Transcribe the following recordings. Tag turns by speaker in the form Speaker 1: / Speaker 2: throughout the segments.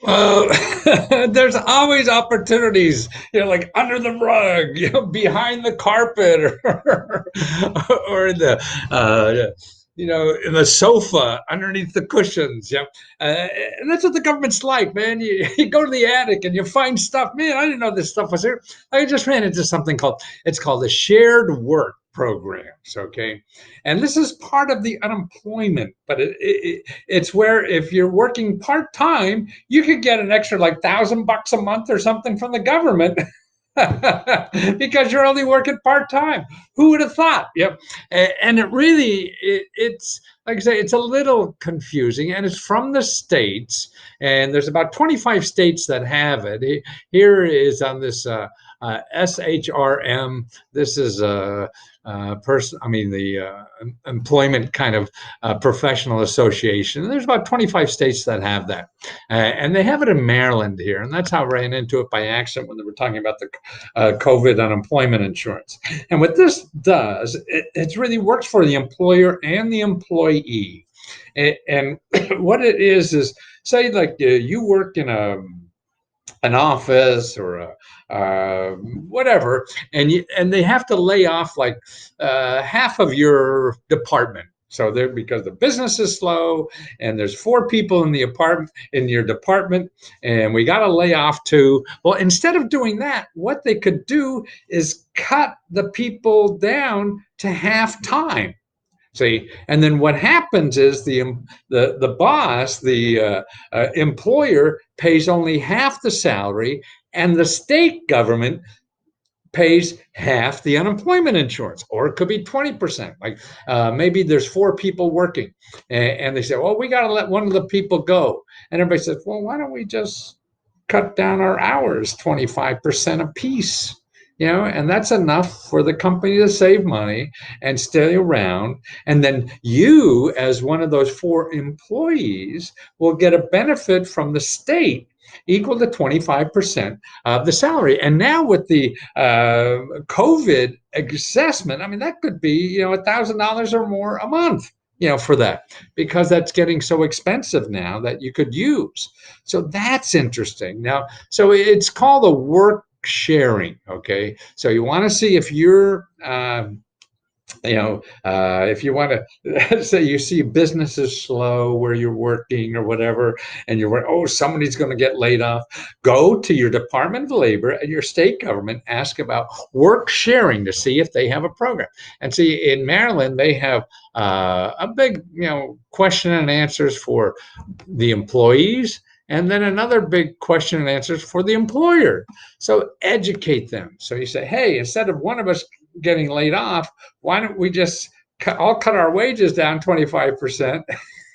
Speaker 1: Well, there's always opportunities, like under the rug, behind the carpet, or in the, in the sofa underneath the cushions. And that's what the government's like, man. You go to the attic and you find stuff. Man, I didn't know this stuff was here. I just ran into something called the shared work programs. Okay, and this is part of the unemployment, but it's where if you're working part time, you could get an extra like $1,000 a month or something from the government because you're only working part time. Who would have thought? Yep. And it's like I say, it's a little confusing, and it's from the states. And there's about 25 states that have it. Here is on this SHRM. This is person. I mean, the employment kind of professional association. And there's about 25 states that have that, and they have it in Maryland here, and that's how I ran into it by accident when they were talking about the COVID unemployment insurance. And what this does, it really works for the employer and the employee. And what it is say like you work in an office or whatever, and they have to lay off like half of your department. So there, because the business is slow, and there's four people in the apartment in your department, and we got to lay off two. Well, instead of doing that, what they could do is cut the people down to half time. See, and then what happens is the boss, the employer, pays only half the salary, and the state government pays half the unemployment insurance, or it could be 20%. Like maybe there's four people working, and they say, "Well, we got to let one of the people go," and everybody says, "Well, why don't we just cut down our hours 25% a piece?" And that's enough for the company to save money and stay around. And then you, as one of those four employees, will get a benefit from the state equal to 25% of the salary. And now with the COVID assessment, I mean, that could be, $1,000 or more a month, for that, because that's getting so expensive now that you could use. So that's interesting. Now, so it's called a work sharing. Okay. So you want to see if you're, if you want to say you see business is slow where you're working or whatever, and oh, somebody's going to get laid off, go to your Department of Labor and your state government, ask about work sharing to see if they have a program. And see, in Maryland, they have a big, question and answers for the employees, and then another big question and answers for the employer. So educate them. So you say, hey, instead of one of us getting laid off, why don't we just all cut our wages down 25%?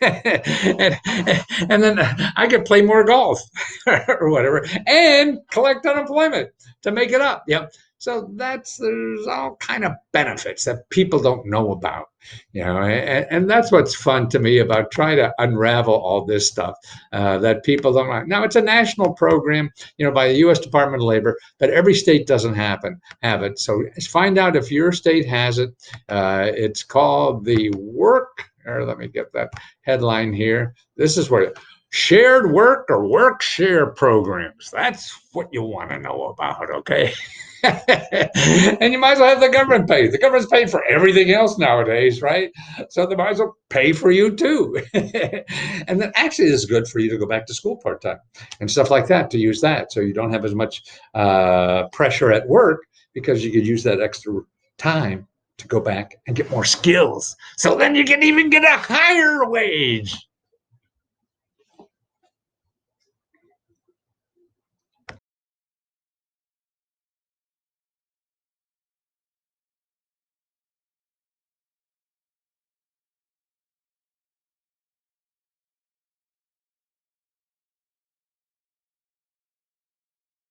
Speaker 1: and, and then I could play more golf or whatever and collect unemployment to make it up. Yep. So there's all kind of benefits that people don't know about, and that's what's fun to me about trying to unravel all this stuff that people don't know. Now it's a national program, by the U.S. Department of Labor, but every state doesn't have it. So find out if your state has it. It's called the work. Or let me get that headline here. This is where shared work or work share programs. That's what you want to know about, okay? And you might as well have the government pay. The government's paying for everything else nowadays, right? So they might as well pay for you too. And then actually, this is good for you to go back to school part time and stuff like that, to use that, so you don't have as much pressure at work, because you could use that extra time to go back and get more skills. So then you can even get a higher wage.